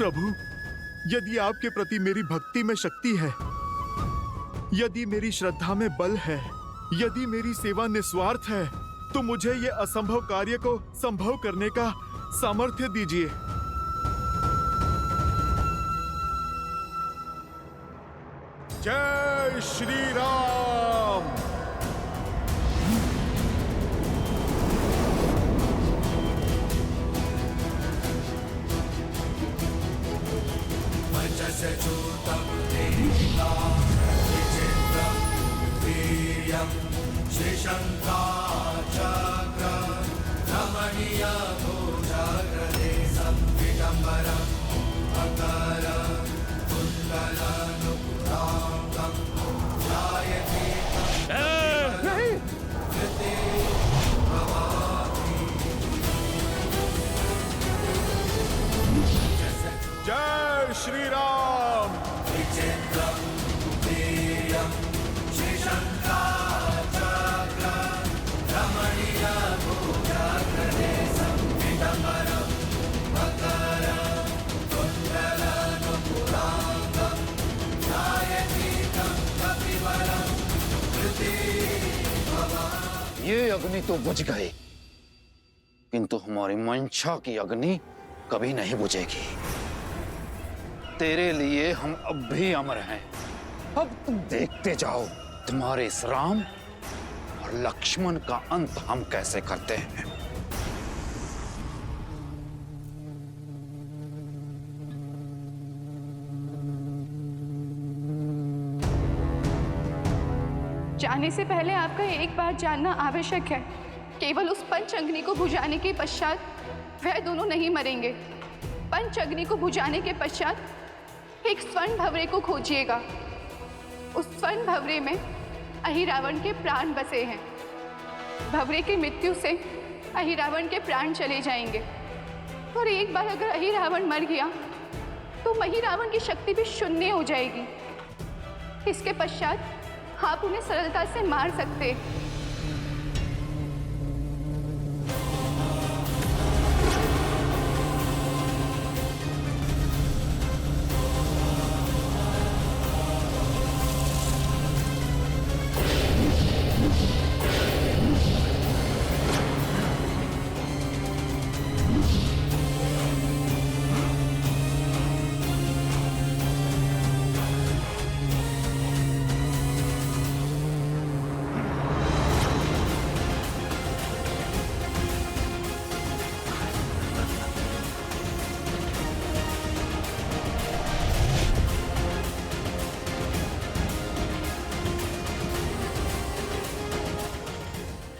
प्रभु, यदि आपके प्रति मेरी भक्ति में शक्ति है, यदि मेरी श्रद्धा में बल है, यदि मेरी सेवा निस्वार्थ है, तो मुझे ये असंभव कार्य को संभव करने का सामर्थ्य दीजिए। जय श्री राम। जय श्री राम। ये अग्नि तो बुझ गई, किंतु हमारी मंशा की अग्नि कभी नहीं बुझेगी। तेरे लिए हम अब भी अमर हैं। अब तुम देखते जाओ तुम्हारे इस राम और लक्ष्मण का अंत हम कैसे करते हैं। जाने से पहले आपका एक बात जानना आवश्यक है। केवल उस पंच अग्नि को बुझाने के पश्चात वह दोनों नहीं मरेंगे। पंच अग्नि को बुझाने के पश्चात एक स्वर्ण भंवरे को खोजिएगा। उस स्वर्ण भंवरे में अहिरावण के प्राण बसे हैं। भंवरे की मृत्यु से अहिरावण के प्राण चले जाएंगे, और एक बार अगर अहिरावण मर गया तो महिरावण की शक्ति भी शून्य हो जाएगी। इसके पश्चात आप उन्हें सरलता से मार सकते हैं।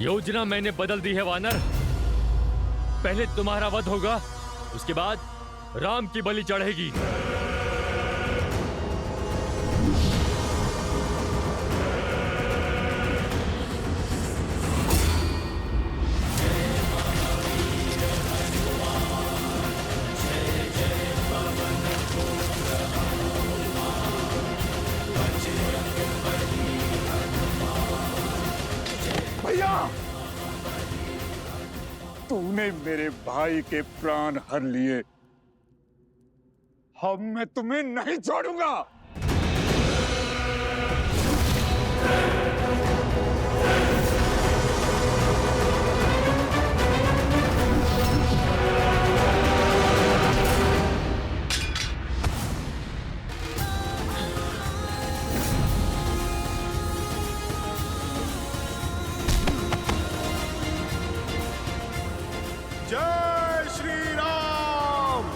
योजना मैंने बदल दी है वानर। पहले तुम्हारा वध होगा, उसके बाद राम की बलि चढ़ेगी। तूने मेरे भाई के प्राण हर लिए, अब मैं तुम्हें नहीं छोड़ूंगा। जय श्री राम।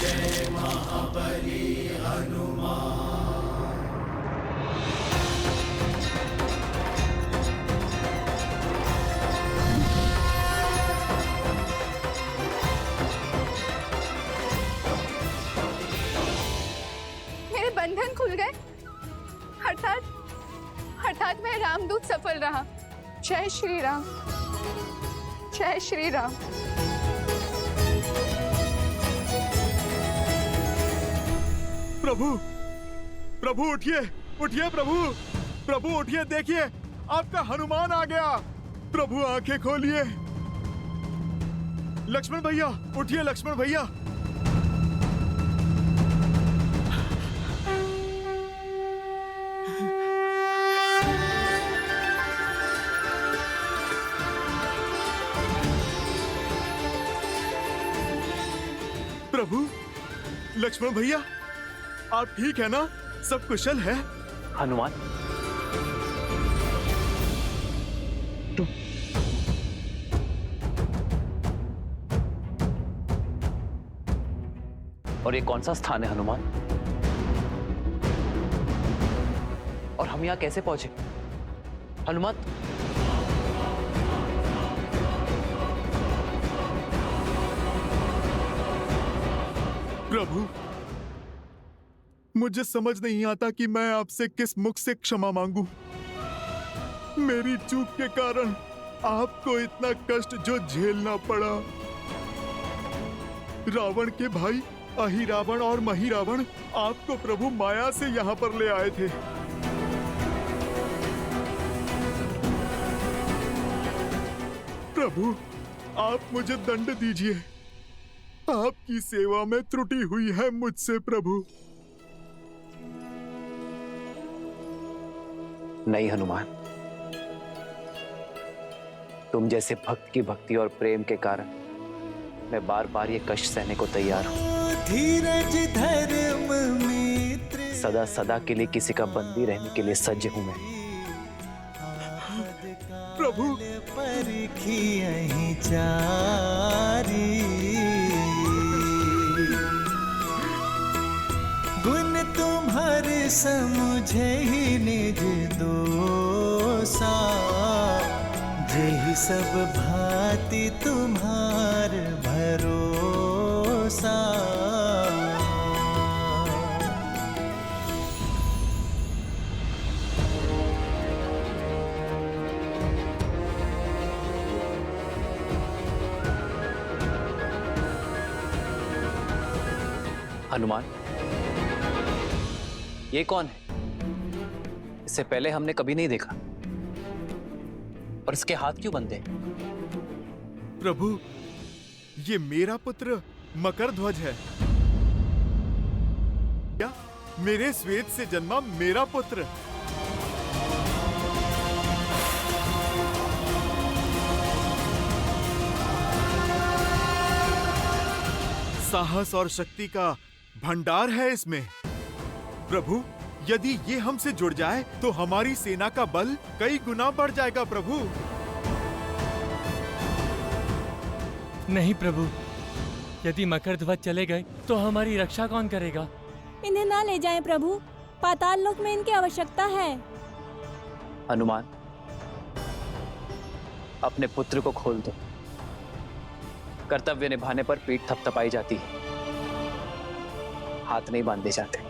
जय महाबली हनुमान। मेरे बंधन खुल गए, अर्थात मैं रामदूत सफल रहा। जय श्री राम। जय श्री राम। प्रभु, प्रभु उठिए, उठिए प्रभु, प्रभु उठिए, देखिए आपका हनुमान आ गया। प्रभु आंखें खोलिए। लक्ष्मण भैया, उठिए लक्ष्मण भैया। प्रभु, लक्ष्मण भैया, आप ठीक है ना? सब कुशल है? हनुमान, और ये कौन सा स्थान है हनुमान? और हम यहां कैसे पहुंचे हनुमान? प्रभु, मुझे समझ नहीं आता कि मैं आपसे किस मुख से क्षमा मांगू। मेरी चूक के कारण आपको इतना कष्ट जो झेलना पड़ा। रावण के भाई अहिरावण और महिरावण आपको प्रभु माया से यहाँ पर ले आए थे। प्रभु, आप मुझे दंड दीजिए। आपकी सेवा में त्रुटि हुई है मुझसे प्रभु। नहीं हनुमान, तुम जैसे भक्त की भक्ति और प्रेम के कारण मैं बार बार ये कष्ट सहने को तैयार हूं। धीरज धर्म मित्र सदा सदा के लिए किसी का बंदी रहने के लिए सज्ज हूं मैं। प्रभु, परखी यहीं चारी, गुण तुम्हारे समुझे ही निज दोसा, जेहि सब भांति तुम्हार भरोसा। हनुमान, ये कौन है? इससे पहले हमने कभी नहीं देखा। और इसके हाथ क्यों बंधे? प्रभु, ये मेरा पुत्र मकरध्वज है। क्या? मेरे श्वेत से जन्मा मेरा पुत्र। साहस और शक्ति का भंडार है इसमें। प्रभु, यदि ये हमसे जुड़ जाए तो हमारी सेना का बल कई गुना बढ़ जाएगा प्रभु। नहीं प्रभु, यदि मकरध्वज चले गए तो हमारी रक्षा कौन करेगा? इन्हें ना ले जाएं प्रभु, पाताल लोक में इनकी आवश्यकता है। हनुमान, अपने पुत्र को खोल दो। कर्तव्य निभाने पर पीठ थपथपाई जाती है, हाथ नहीं बांधे जाते।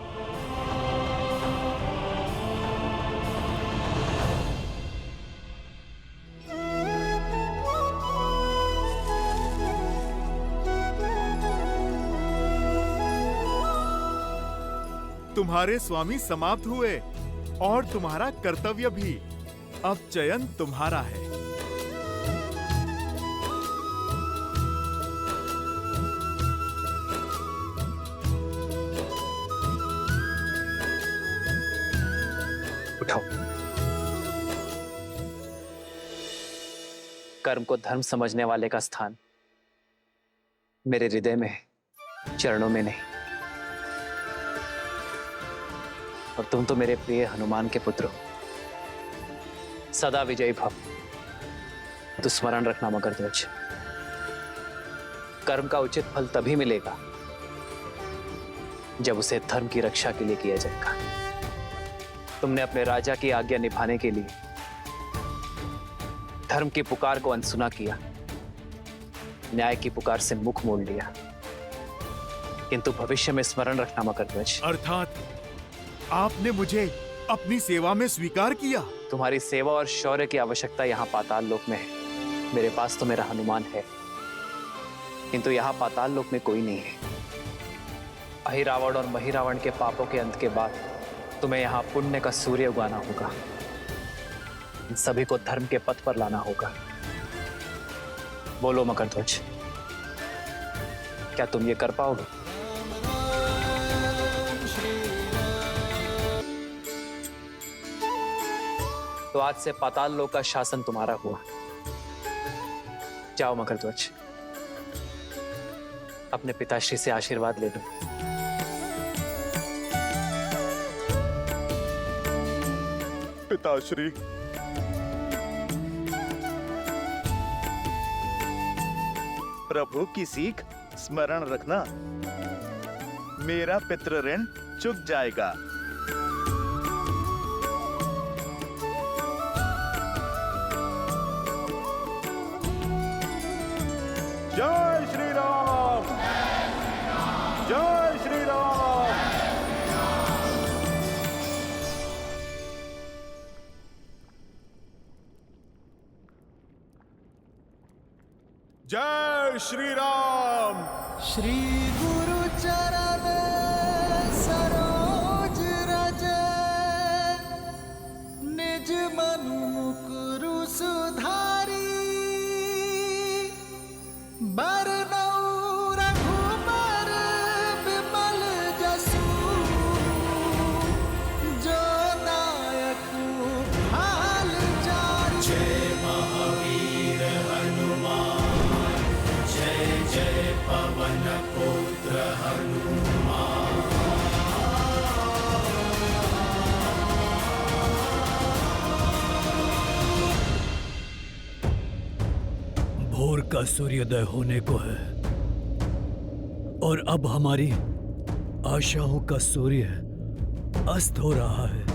तुम्हारे स्वामी समाप्त हुए और तुम्हारा कर्तव्य भी। अब चयन तुम्हारा है। उठाओ। कर्म को धर्म समझने वाले का स्थान मेरे हृदय में है, चरणों में नहीं। और तुम तो मेरे प्रिय हनुमान के पुत्र हो। सदा विजयी भव। तो स्मरण रखना मकरध्वज, कर्म का उचित फल तभी मिलेगा जब उसे धर्म की रक्षा के लिए किया जाएगा। तुमने अपने राजा की आज्ञा निभाने के लिए धर्म की पुकार को अनसुना किया, न्याय की पुकार से मुख मोड़ लिया। किंतु भविष्य में स्मरण रखना मकरध्वज, अर्थात आपने मुझे अपनी सेवा में स्वीकार किया। तुम्हारी सेवा और शौर्य की आवश्यकता यहाँ पाताल लोक में है। मेरे पास तो मेरा हनुमान है, किंतु यहाँ पाताल लोक में कोई नहीं है। अहिरावण और महिरावण के पापों के अंत के बाद तुम्हें यहाँ पुण्य का सूर्य उगाना होगा। इन सभी को धर्म के पथ पर लाना होगा। बोलो मकरध्वज, क्या तुम ये कर पाओगे? तो आज से पाताल लोक का शासन तुम्हारा हुआ। जाओ मकरध्वज, अपने पिताश्री से आशीर्वाद ले लो। पिताश्री, प्रभु की सीख स्मरण रखना, मेरा पितृ ऋण चुक जाएगा। जय श्री राम, जय श्री राम। जय श्री राम। श्री गुरु चरण सरोज रज, निज मनु मुकुरु सुधारी, बरनउँ रघुबर विमल जसु, जो नायक हाल चारि। जय महावीर हनुमान, जय जय पवन पुत्र हनुमान। भोर का सूर्योदय होने को है और अब हमारी आशाओं का सूर्य अस्त हो रहा है।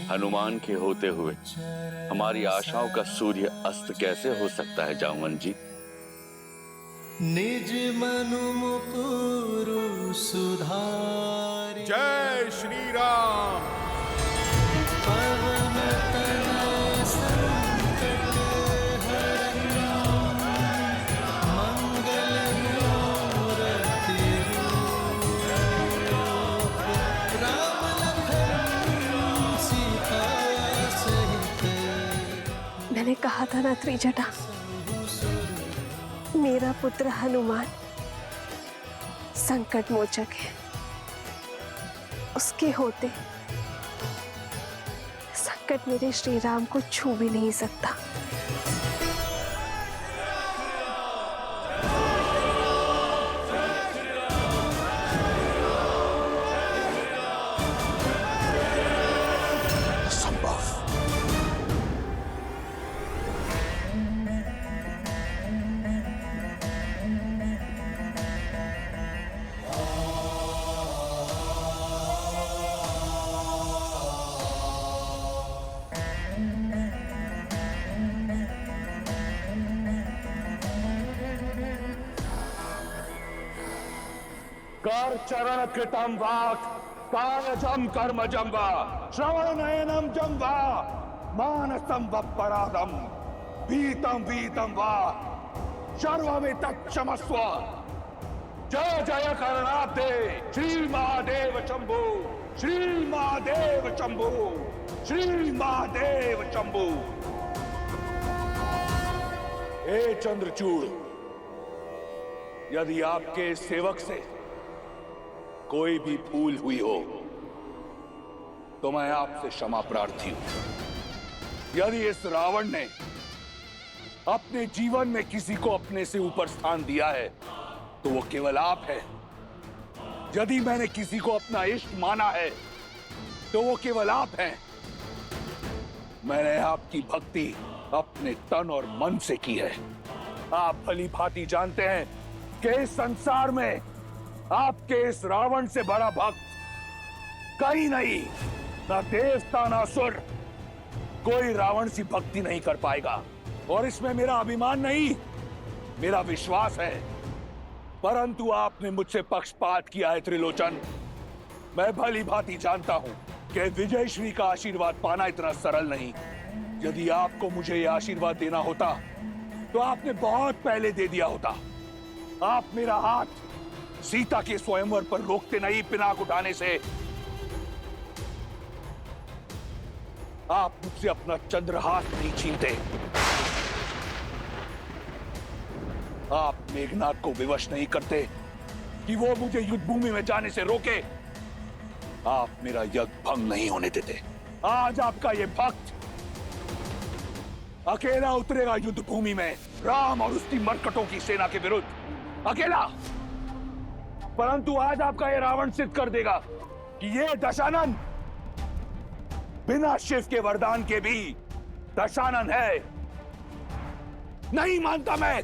हनुमान के होते हुए हमारी आशाओं का सूर्य अस्त कैसे हो सकता है जामवन जी? निज मनु मुकुरु सुधारि। जय श्री राम। पवन तनय संकट हरन, मंगल मूरति रूप, राम लखन सीता सहित। मैंने कहा था ना त्रिजटा, मेरा पुत्र हनुमान संकट मोचक है। उसके होते संकट मेरे श्री राम को छू भी नहीं सकता। कर चरण कृतम वाक् कायजम कर्मजम वा श्रवण नयनम जम वा मानसम वपराधम वीतम वीतम वा सर्वमितत् क्षमस्व। जय जय करणाब्दे श्री महादेव शंभु, श्री महादेव शंभु, श्री महादेव शंभु। हे चंद्रचूड़, यदि आपके सेवक से कोई भी भूल हुई हो तो मैं आपसे क्षमा प्रार्थी हूं। यदि इस रावण ने अपने जीवन में किसी को अपने से ऊपर स्थान दिया है तो वो केवल आप है। यदि मैंने किसी को अपना इष्ट माना है तो वो केवल आप हैं। मैंने आपकी भक्ति अपने तन और मन से की है। आप भली भांति जानते हैं कि इस संसार में आपके इस रावण से बड़ा भक्त कहीं नहीं, ना देवता ना असुर, कोई रावण सी भक्ति नहीं कर पाएगा। और इसमें मेरा अभिमान नहीं, मेरा विश्वास है। परंतु आपने मुझसे पक्षपात किया है त्रिलोचन। मैं भली भांति जानता हूं कि विजय श्री का आशीर्वाद पाना इतना सरल नहीं। यदि आपको मुझे यह आशीर्वाद देना होता तो आपने बहुत पहले दे दिया होता। आप मेरा हाथ सीता के स्वयंवर पर रोकते नहीं, पिनाक उठाने से। आप मुझसे अपना चंद्रहास नहीं छीनते। आप मेघनाथ को विवश नहीं करते कि वो मुझे युद्ध भूमि में जाने से रोके। आप मेरा यज्ञ भंग नहीं होने देते। आज आपका ये भक्त अकेला उतरेगा युद्ध भूमि में, राम और उसकी मरकटों की सेना के विरुद्ध, अकेला। परंतु आज आपका ये रावण सिद्ध कर देगा कि ये दशानन बिना शिव के वरदान के भी दशानन है। नहीं मानता मैं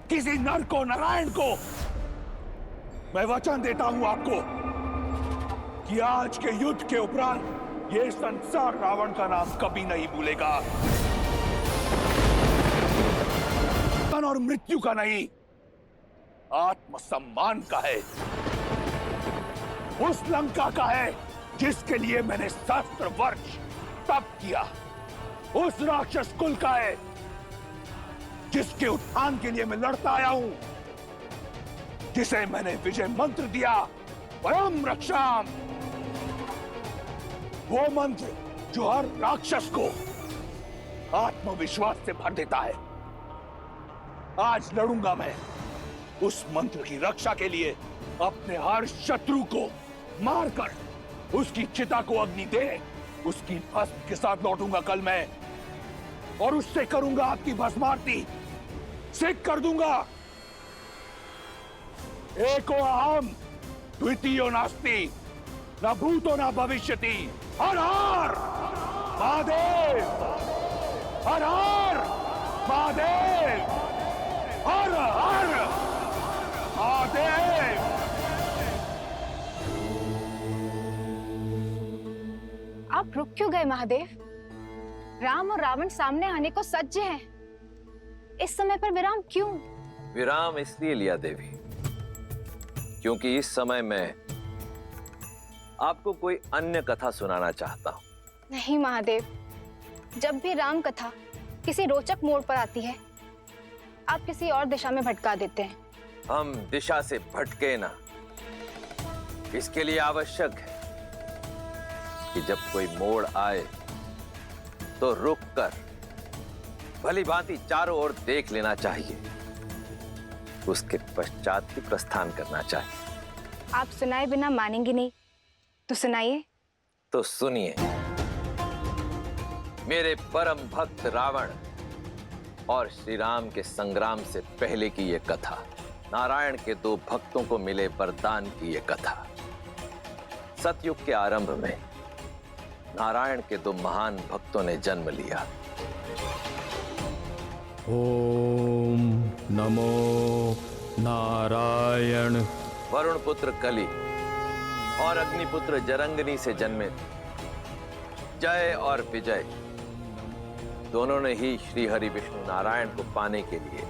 किसी नर को, नारायण को। मैं वचन देता हूं आपको कि आज के युद्ध के उपरांत ये संसार रावण का नाम कभी नहीं भूलेगा। और मृत्यु का नहीं, आत्मसम्मान का है। उस लंका का है जिसके लिए मैंने सहस्त्र वर्ष तप किया। उस राक्षस कुल का है जिसके उत्थान के लिए मैं लड़ता आया हूं, जिसे मैंने विजय मंत्र दिया, परम रक्षाम। वो मंत्र जो हर राक्षस को आत्मविश्वास से भर देता है। आज लड़ूंगा मैं उस मंत्र की रक्षा के लिए। अपने हर शत्रु को मारकर उसकी चिता को अग्नि दे उसकी भस्म के साथ लौटूंगा कल मैं, और उससे करूंगा आपकी भस्मारती। सिद्ध कर दूंगा एको अहम द्वितीयो नास्ति, न भूतो न भविष्यति। हर हर महादेव, हर हर महादेव, हर हर महादेव। आप रुक क्यों गए महादेव? राम और रावण सामने आने को सज्ज हैं। इस समय पर विराम क्यों? विराम इसलिए लिया देवी क्योंकि इस समय मैं आपको कोई अन्य कथा सुनाना चाहता हूं। नहीं महादेव, जब भी राम कथा किसी रोचक मोड़ पर आती है आप किसी और दिशा में भटका देते हैं। हम दिशा से भटके ना, इसके लिए आवश्यक है कि जब कोई मोड़ आए तो रुक कर भली भांति चारों ओर देख लेना चाहिए, उसके पश्चात ही प्रस्थान करना चाहिए। आप सुनाए बिना मानेंगे नहीं, तो सुनाइए। तो सुनिए, मेरे परम भक्त रावण और श्री राम के संग्राम से पहले की यह कथा, नारायण के दो भक्तों को मिले वरदान की यह कथा। सतयुग के आरंभ में नारायण के दो महान भक्तों ने जन्म लिया। ओम नमो नारायण। वरुण पुत्र कली और अग्निपुत्र जरंगनी से जन्मे जय और विजय दोनों ने ही श्री हरि विष्णु नारायण को पाने के लिए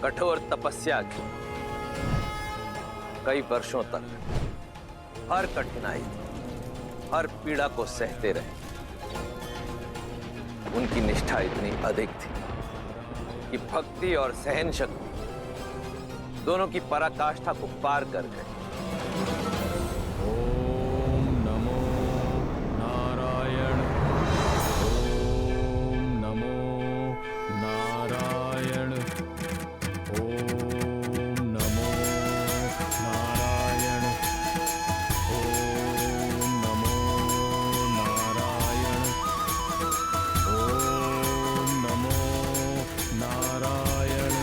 कठोर तपस्या की। कई वर्षों तक हर कठिनाई, हर पीड़ा को सहते रहे। उनकी निष्ठा इतनी अधिक थी कि भक्ति और सहन शक्ति दोनों की पराकाष्ठा को पार कर गए। ओम नमो नारायण। ओम नमो नारायण। ओम नमो नारायण। ओम नमो नारायण। ओम नमो नारायण।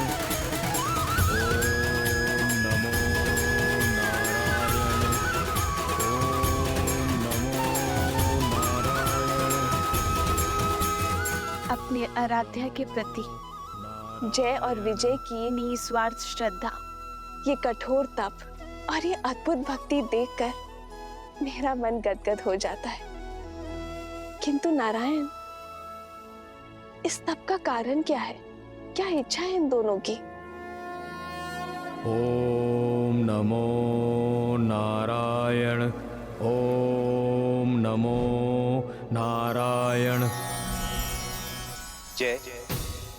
ओम नमो नारायण। ओम नमो नारायण। अपने आराध्या के प्रति जय और विजय की निस्वार्थ श्रद्धा, ये कठोर तप और ये अद्भुत भक्ति देखकर मेरा मन गदगद हो जाता है। किंतु नारायण, इस तप का कारण क्या है? क्या इच्छा है इन दोनों की? ओम नमो नारायण, ओम नमो नारायण। जय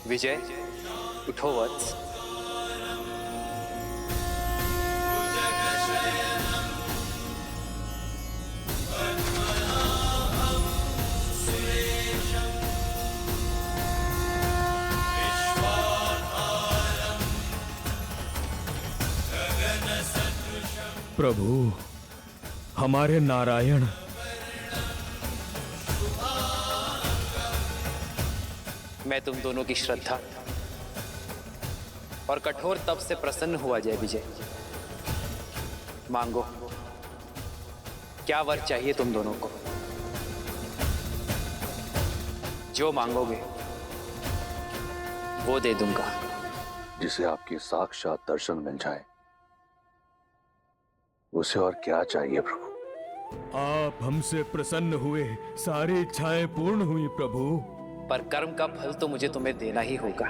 विजय, उठो वत्स। प्रभु, हमारे नारायण मैं तुम दोनों की श्रद्धा और कठोर तप से प्रसन्न हुआ जय विजय। मांगो, क्या वर चाहिए तुम दोनों को? जो मांगोगे वो दे दूंगा। जिसे आपके साक्षात दर्शन मिल जाए, उसे और क्या चाहिए प्रभु? आप हमसे प्रसन्न हुए, सारी इच्छाएं पूर्ण हुई प्रभु। पर कर्म का फल तो मुझे तुम्हें देना ही होगा।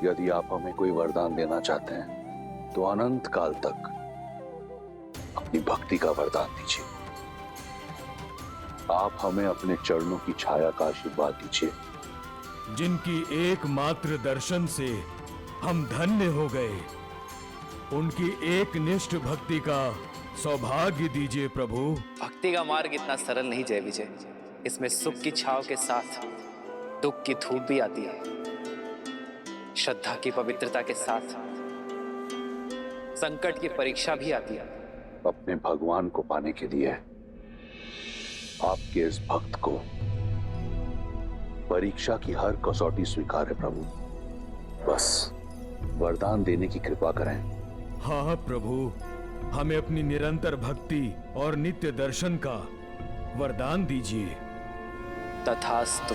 यदि आप हमें कोई वरदान देना चाहते हैं तो अनंत काल तक अपनी भक्ति का वरदान दीजिए। आप हमें अपने चरणों की छाया का आशीर्वाद दीजिए। जिनकी एकमात्र दर्शन से हम धन्य हो गए, उनकी एक निष्ठ भक्ति का सौभाग्य दीजिए प्रभु। भक्ति का मार्ग इतना सरल नहीं जय विजय। इसमें सुख की छाव के साथ दुख की धूप भी आती है। श्रद्धा की पवित्रता के साथ संकट की परीक्षा भी आती है। अपने भगवान को पाने के लिए आपके इस भक्त को परीक्षा की हर कसौटी स्वीकार है प्रभु। बस वरदान देने की कृपा करें। हाँ प्रभु, हमें अपनी निरंतर भक्ति और नित्य दर्शन का वरदान दीजिए। तथास्तु।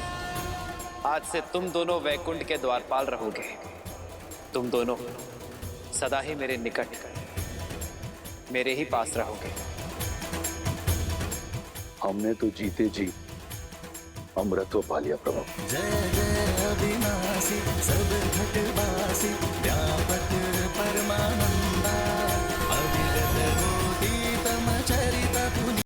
आज से तुम दोनों वैकुंठ के द्वारपाल रहोगे। तुम दोनों सदा ही मेरे निकट, मेरे ही पास रहोगे। हमने तो जीते जी अमृत पा लिया प्रभु। जय जय अविनाशी, सब घटवासी, व्यापक परमानंदा, अविरत होती तमचरी